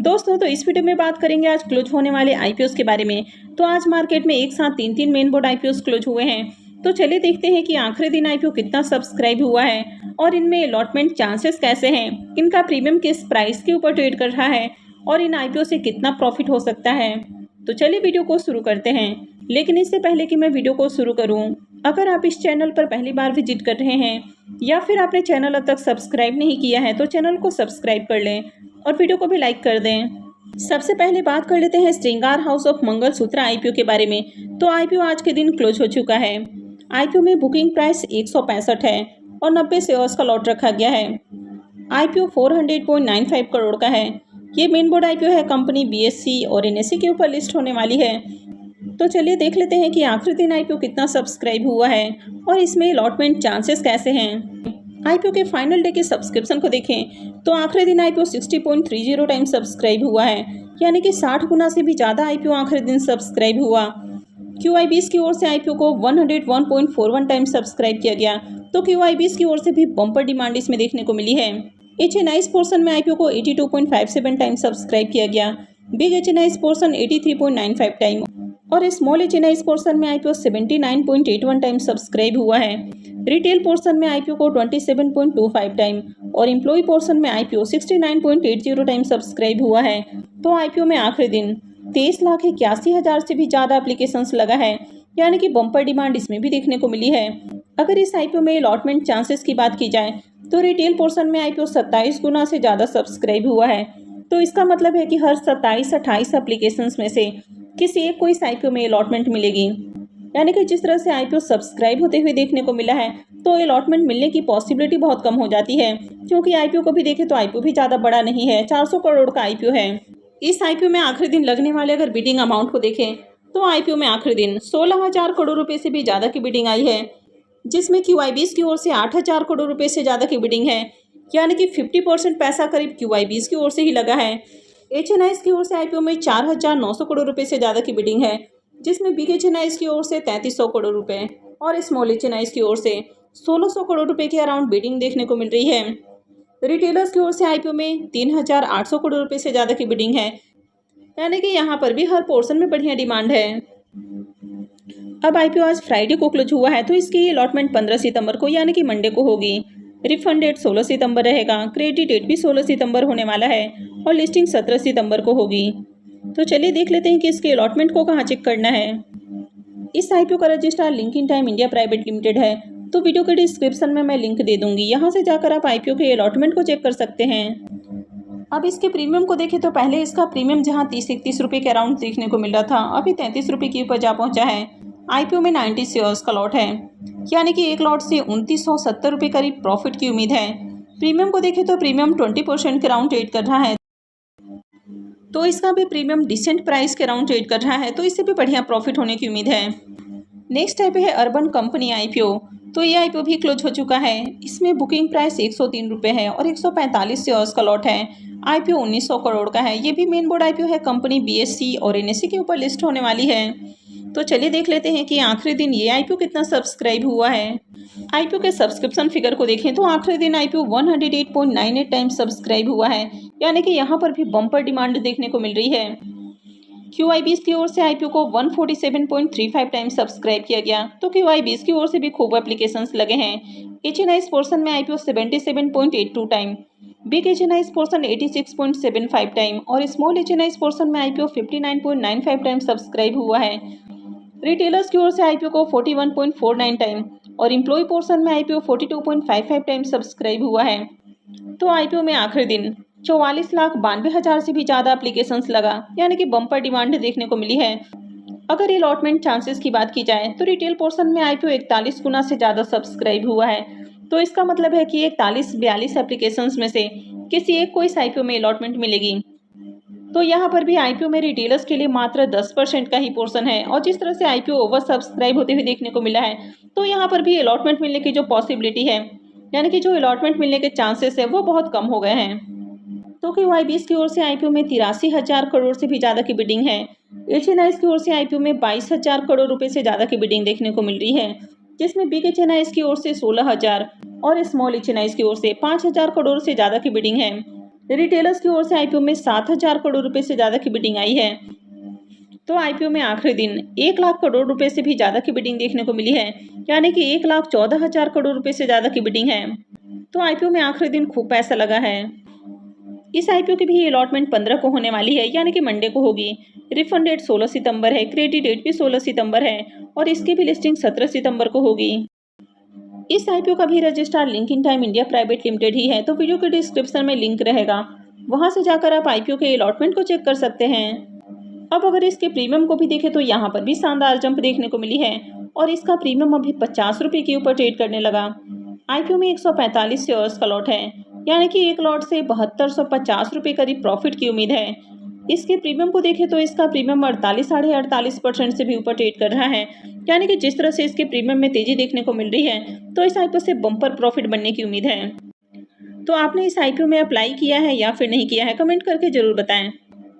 दोस्तों तो इस वीडियो में बात करेंगे आज क्लोज होने वाले आईपीओ के बारे में। तो आज मार्केट में एक साथ तीन मेन बोर्ड आईपीओ क्लोज हुए हैं। तो चलिए देखते हैं कि आखिरी दिन आईपीओ कितना सब्सक्राइब हुआ है और इनमें अलॉटमेंट चांसेस कैसे हैं, इनका प्रीमियम किस प्राइस के ऊपर ट्रेड कर रहा है और इन आईपीओ से कितना प्रॉफिट हो सकता है। तो चलिए वीडियो को शुरू करते हैं। लेकिन इससे पहले कि मैं वीडियो को शुरू करूं, अगर आप इस चैनल पर पहली बार विजिट कर रहे हैं या फिर आपने चैनल अब तक सब्सक्राइब नहीं किया है तो चैनल को सब्सक्राइब कर लें और वीडियो को भी लाइक कर दें। सबसे पहले बात कर लेते हैं श्रृंगार हाउस ऑफ मंगलसूत्र आईपीओ के बारे में। तो आईपीओ आज के दिन क्लोज हो चुका है। आईपीओ में बुकिंग प्राइस 165 है और 90 शेयर्स का लॉट रखा गया है। आईपीओ 400.95 करोड़ का है। ये मेन बोर्ड आईपीओ है, कंपनी बीएससी और एनएससी के ऊपर लिस्ट होने वाली है। तो चलिए देख लेते हैं कि आखिरी दिन आईपीओ कितना सब्सक्राइब हुआ है और इसमें अलॉटमेंट चांसेस कैसे हैं। आईपीओ के फाइनल डे के सब्सक्रिप्शन को देखें तो आखिरी दिन आईपीओ 60.30 टाइम सब्सक्राइब हुआ है, यानी कि 60 गुना से भी ज़्यादा आईपीओ आखिरी दिन सब्सक्राइब हुआ। QIBs की ओर से आईपीओ को 101.41 टाइम सब्सक्राइब किया गया। तो QIBs की ओर से भी बम्पर डिमांड इसमें देखने को मिली है। HNIs पोर्शन में आईपीओ को 82.57 टाइम सब्सक्राइब किया गया। बिग HNIs पोर्शन 83.95 टाइम और स्मॉल HNIs पोर्शन में आईपीओ 79.81 टाइम सब्सक्राइब हुआ है। रिटेल पोर्शन में आईपीओ को 27.25 टाइम और एम्प्लॉय पोर्शन में आईपीओ 69.80 टाइम सब्सक्राइब हुआ है। तो आईपीओ में आखिरी दिन 23,81,000 से भी ज़्यादा एप्लीकेशंस लगा है, यानी कि बम्पर डिमांड इसमें भी देखने को मिली है। अगर इस आईपीओ में अलॉटमेंट चांसेस की बात की जाए तो रिटेल पोर्शन में आईपीओ 27 गुना से ज़्यादा सब्सक्राइब हुआ है। तो इसका मतलब है कि हर 27-28 एप्लीकेशंस में से किसी एक को इस आईपीओ में अलॉटमेंट मिलेगी। यानी कि जिस तरह से आईपीओ सब्सक्राइब होते हुए देखने को मिला है तो अलॉटमेंट मिलने की पॉसिबिलिटी बहुत कम हो जाती है, क्योंकि आईपीओ को भी देखें तो आईपीओ भी ज़्यादा बड़ा नहीं है, 400 करोड़ का आईपीओ है। इस आईपीओ में आखिरी दिन लगने वाले अगर बिडिंग अमाउंट को देखें तो आईपीओ में आखिरी दिन 16,000 करोड़ रुपये से भी ज़्यादा की बिडिंग आई है, जिसमें QIBs की ओर से 8,000 करोड़ रुपये से ज़्यादा की बिडिंग है, यानी कि 50% पैसा करीब QIBs की ओर से ही लगा है। HNIs की ओर से आईपीओ में 4,900 करोड़ रुपये से ज़्यादा की बिडिंग है, जिसमें बिग HNIs की ओर से 3,300 करोड़ रुपये और स्मॉल HNIs की ओर से 1,600 करोड़ रुपये के अराउंड बिडिंग देखने को मिल रही है। रिटेलर्स की ओर से आईपीओ में 3,800 करोड़ रुपये से ज़्यादा की बिडिंग है, यानी कि यहाँ पर भी हर पोर्शन में बढ़िया डिमांड है। अब आईपीओ आज फ्राइडे को क्लोज हुआ है, तो इसकी अलॉटमेंट 15 सितंबर को यानी कि मंडे को होगी। रिफंड डेट 16 सितंबर रहेगा। क्रेडिट डेट भी 16 सितंबर होने वाला है और लिस्टिंग 17 सितंबर को होगी। तो चलिए देख लेते हैं कि इसके अलॉटमेंट को कहाँ चेक करना है। इस आईपीओ का registrar link time India private limited है। तो वीडियो के डिस्क्रिप्शन में मैं लिंक दे दूंगी, यहाँ से जाकर आप आईपीओ के अलॉटमेंट को चेक कर सकते हैं। अब इसके प्रीमियम को देखें तो पहले इसका प्रीमियम जहाँ 30-31 रुपये के अराउंड देखने को मिल रहा था, अभी 33 रुपये के ऊपर जा पहुँचा है। आईपीओ में 90 शेयर्स का लॉट है, यानी कि एक लॉट से 2970 रुपये करीब प्रॉफिट की उम्मीद है। प्रीमियम को देखें तो प्रीमियम 20% के अराउंड ट्रेड कर रहा है, तो इसका भी प्रीमियम डिसेंट प्राइस के अराउंड ट्रेड कर रहा है, तो इससे भी बढ़िया प्रॉफिट होने की उम्मीद है। नेक्स्ट टाइप है अर्बन कंपनी आईपीओ। तो ये आईपीओ भी क्लोज हो चुका है। इसमें बुकिंग प्राइस 103 रुपये है और 145 शेयर्स का लॉट है। आईपीओ 1900 करोड़ का है। ये भी मेन बोर्ड आईपीओ है, कंपनी बीएससी और एनएससी के ऊपर लिस्ट होने वाली है। तो चलिए देख लेते हैं कि आखिरी दिन ये आईपीओ कितना सब्सक्राइब हुआ है। आईपीओ के सब्सक्रिप्शन फिगर को देखें तो आखिरी दिन आईपीओ 108.98 टाइम सब्सक्राइब हुआ है, यानी कि यहाँ पर भी बम्पर डिमांड देखने को मिल रही है। QIBs की ओर से आईपीओ को 147.35 टाइम सब्सक्राइब किया गया। तो QIBs की ओर से भी खूब एप्लीकेशंस लगे हैं। HNIs पोर्शन में IPO 77.82 time, big HNIs portion 86.75 time और स्मॉल HNIs पोर्शन में आईपीओ 59.95 टाइम सब्सक्राइब हुआ है। रिटेलर्स की ओर से आईपीओ को 41.49 टाइम और एम्प्लॉय पोर्शन में आईपीओ 42.55 टाइम सब्सक्राइब हुआ है। तो आईपीओ में आखिरी दिन 44,92,000 से भी ज़्यादा एप्लीकेशंस लगा, यानी कि बम्पर डिमांड देखने को मिली है। अगर ये अलॉटमेंट चांसेस की बात की जाए तो रिटेल पोर्शन में आईपीओ 41 गुना से ज़्यादा सब्सक्राइब हुआ है, तो इसका मतलब है कि 41-42 एप्लीकेशंस में से किसी एक को इस आईपीओ में अलॉटमेंट मिलेगी। तो यहाँ पर भी आईपीओ में रिटेलर्स के लिए मात्र 10% का ही पोर्शन है और जिस तरह से आईपीओ ओवर सब्सक्राइब होते हुए देखने को मिला है तो यहाँ पर भी अलॉटमेंट मिलने की जो पॉसिबिलिटी है, यानी कि जो अलॉटमेंट मिलने के चांसेस है वो बहुत कम हो गए हैं। तो QIBs की ओर से आईपीओ में 83,000 करोड़ से भी ज़्यादा की बिडिंग है। HNIs की ओर से आईपीओ में 22,000 करोड़ रुपये से ज़्यादा की बिडिंग देखने को मिल रही है, जिसमें बिग HNIs की ओर से 16,000 और स्मॉल HNIs की ओर से 5,000 करोड़ से ज़्यादा की बिडिंग है। रिटेलर्स की ओर से आईपीओ में 7,000 करोड़ रुपए से ज़्यादा की बिडिंग आई है। तो आईपीओ में आखिरी दिन 1 लाख करोड़ रुपए से भी ज़्यादा की बिडिंग देखने को मिली है, यानी कि 1,14,000 करोड़ रुपए से ज़्यादा की बिडिंग है। तो आईपीओ में आखिरी दिन खूब पैसा लगा है। इस आईपीओ की भी अलॉटमेंट 15 को होने वाली है, यानी कि मंडे को होगी। रिफंड डेट 16 सितंबर है, क्रेडिट डेट भी 16 सितंबर है और इसकी भी लिस्टिंग 17 सितंबर को होगी। इस आईपीओ का भी registrar Link Intime India private limited ही है, तो वीडियो के डिस्क्रिप्शन में लिंक रहेगा, वहां से जाकर आप आईपीओ के अलॉटमेंट को चेक कर सकते हैं। अब अगर इसके प्रीमियम को भी देखें तो यहाँ पर भी शानदार जंप देखने को मिली है और इसका प्रीमियम अभी 50 रुपये के ऊपर ट्रेड करने लगा। आईपीओ में 145 शेयर्स का लॉट है, यानी कि एक लॉट से 7250 रुपये करीब प्रॉफिट की उम्मीद है। इसके प्रीमियम को देखें तो इसका प्रीमियम 48-48% से भी ऊपर ट्रेड कर रहा है, यानी कि जिस तरह से इसके प्रीमियम में तेजी देखने को मिल रही है तो इस आईपीओ से बम्पर प्रॉफिट बनने की उम्मीद है। तो आपने इस आईपीओ में अप्लाई किया है या फिर नहीं किया है, कमेंट करके जरूर बताएं।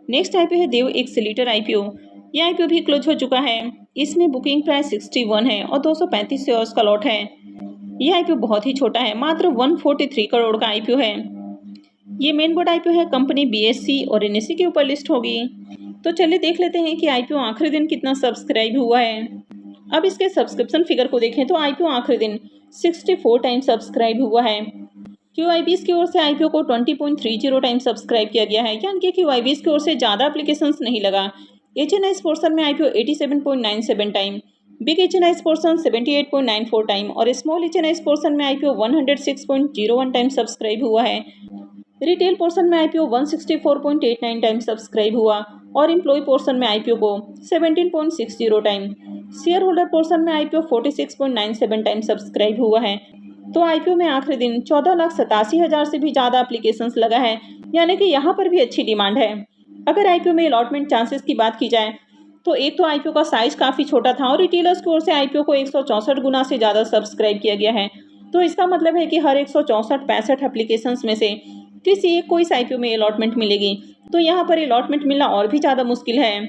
नेक्स्ट आईपीओ है देव एक्सीलेटर आईपीओ। ये आईपीओ भी क्लोज हो चुका है। इसमें बुकिंग प्राइस 61 है और 235 शेयर्स का लॉट है। ये आईपीओ बहुत ही छोटा है, मात्र 143 करोड़ का आईपीओ है। ये मेन बोर्ड आईपीओ है, कंपनी बीएससी और एनएससी के ऊपर लिस्ट होगी। तो चलिए देख लेते हैं कि आईपीओ आखिरी दिन कितना सब्सक्राइब हुआ है। अब इसके सब्सक्रिप्शन फिगर को देखें तो आईपीओ आखिरी दिन 64 टाइम सब्सक्राइब हुआ है। क्यूआईबीएस की ओर से आईपीओ को 20.30 टाइम सब्सक्राइब किया गया है, यानी कि क्यूआईबीएस की ओर से ज़्यादा एप्लीकेशंस नहीं लगा। एचएनआईएस पोर्शन में IPO 87.97 time, big HNIs portion 78.94 time और स्मॉल एचएनआईएस पोर्शन में आईपीओ 106.01 टाइम सब्सक्राइब हुआ है। रिटेल पोर्शन में आईपीओ 164.89 टाइम सब्सक्राइब हुआ और एम्प्लॉय पोर्शन में आईपीओ को 17.60 टाइम, शेयर होल्डर पोर्शन में आईपीओ 46.97 टाइम सब्सक्राइब हुआ है। तो आईपीओ में आखिरी दिन 14,87,000 से भी ज़्यादा एप्लीकेशंस लगा है, यानी कि यहाँ पर भी अच्छी डिमांड है। अगर आईपीओ में अलॉटमेंट चांसेस की बात की जाए तो एक तो आईपीओ का साइज काफ़ी छोटा था और रिटेलर्स की ओर से आईपीओ को 164 गुना से ज़्यादा सब्सक्राइब किया गया है। तो इसका मतलब है कि हर 164-65 एप्लीकेशंस में से किसी एक को इस आईपीओ में अलॉटमेंट मिलेगी, तो यहाँ पर अलॉटमेंट मिलना और भी ज़्यादा मुश्किल है।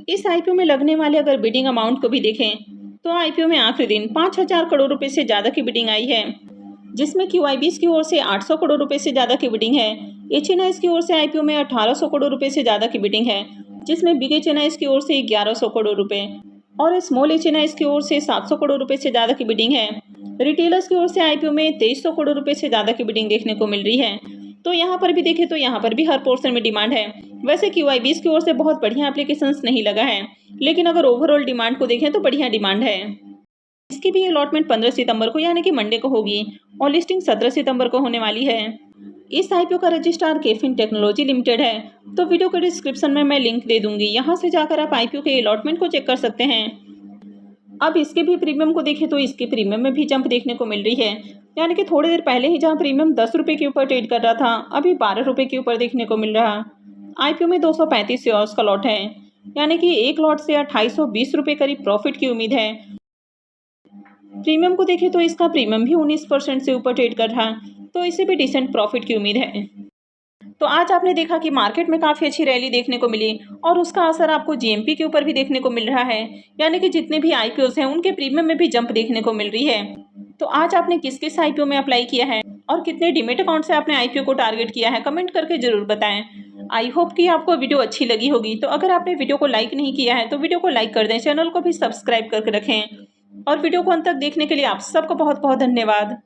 इस आईपीओ में लगने वाले अगर बिडिंग अमाउंट को भी देखें तो आईपीओ में आखिरी दिन 5,000 करोड़ रुपए से ज़्यादा की बिडिंग आई है, जिसमें क्यूआईबीएस की ओर से 800 करोड़ रुपए से ज़्यादा की बिडिंग है। एचएनआईएस की ओर से आईपीओ में 1,800 करोड़ रुपए से ज़्यादा की बिडिंग है, जिसमें बिग एचएनआईएस की ओर से 1,100 करोड़ रुपए और स्मॉल एचएनआईएस की ओर से 700 करोड़ रुपए से ज़्यादा की बिडिंग है। रिटेलर्स की ओर से आईपीओ में 2,300 करोड़ रुपए से ज़्यादा की बिडिंग देखने को मिल रही है। तो यहाँ पर भी देखें तो यहाँ पर भी हर पोर्शन में डिमांड है। वैसे क्यूआईबीएस की ओर से बहुत बढ़िया एप्लीकेशंस नहीं लगा है, लेकिन अगर ओवरऑल डिमांड को देखें तो बढ़िया डिमांड है। इसकी भी अलॉटमेंट 15 सितंबर को यानी कि मंडे को होगी और लिस्टिंग 17 सितंबर को होने वाली है। इस आईपीओ का रजिस्ट्रार केफिन टेक्नोलॉजी लिमिटेड है, तो वीडियो के डिस्क्रिप्शन में मैं लिंक दे दूंगी, यहाँ से जाकर आप आईपीओ के अलॉटमेंट को चेक कर सकते हैं। अब इसके भी प्रीमियम को देखें तो इसके प्रीमियम में भी जंप देखने को मिल रही है, यानी कि थोड़ी देर पहले ही जहाँ प्रीमियम 10 रुपये के ऊपर ट्रेड कर रहा था, अभी 12 रुपये के ऊपर देखने को मिल रहा। आईपीओ में 235 शेयर्स का लॉट है, यानी कि एक लॉट से 2,820 रुपये करीब प्रॉफिट की उम्मीद है। प्रीमियम को देखें तो इसका प्रीमियम भी 19% से ऊपर ट्रेड कर रहा, तो इसे भी डिसेंट प्रॉफिट की उम्मीद है। तो आज आपने देखा कि मार्केट में काफ़ी अच्छी रैली देखने को मिली और उसका असर आपको जीएमपी के ऊपर भी देखने को मिल रहा है, यानी कि जितने भी आईपीओस हैं उनके प्रीमियम में भी जंप देखने को मिल रही है। तो आज आपने किस किस आईपीओ में अप्लाई किया है और कितने डीमेट अकाउंट से आपने आईपीओ को टारगेट किया है, कमेंट करके जरूर बताएं। आई होप कि आपको वीडियो अच्छी लगी होगी। तो अगर आपने वीडियो को लाइक नहीं किया है तो वीडियो को लाइक कर दें, चैनल को भी सब्सक्राइब करके रखें और वीडियो को अंत तक देखने के लिए आप सबको बहुत बहुत धन्यवाद।